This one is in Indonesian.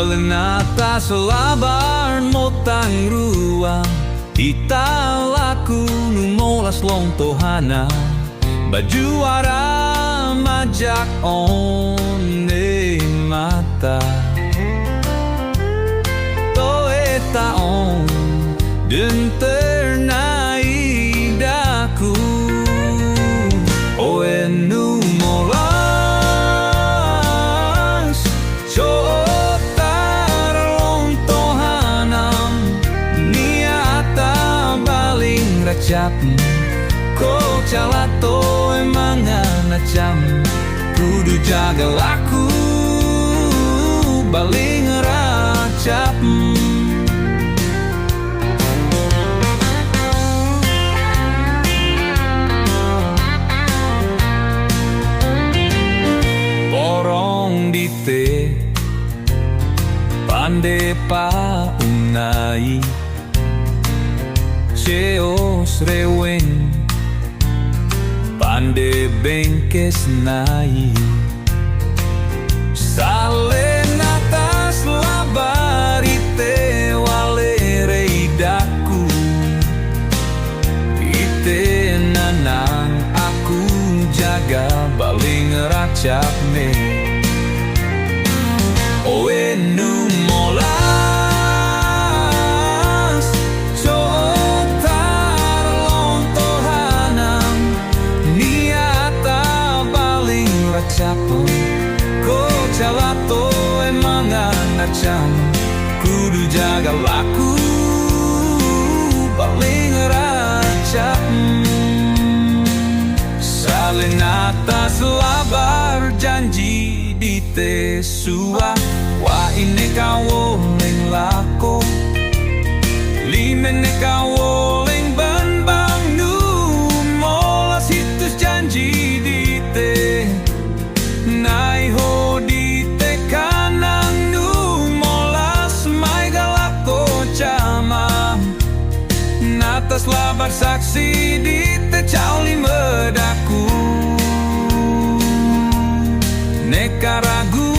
Selenata selabar motang ruang Ita laku numolas lontohana Baju ara majak one mata Toe taon den ternai daku Oe nu molas cotar lontohanam Niata baling racap Ko calato emangan acam Kudu jaga laku baling racap Porong dite pande pa unai Seos reweng Pande bengkes nai Salen atas labarite wale reidaku Ite nanang aku jaga baling racap me Oe nu molas cotar lontohanam Niata baling racap Ko calato emangan acam Kudu jaga laku baling racap Salin atas labar janji di tesua Wa ini kawoleng lako Limen kawoleng banbang nu molas hitus janji di te Nai ho di te kanang nu molas mai galako cama Natas labar saksi di te cauli medaku Neka ragu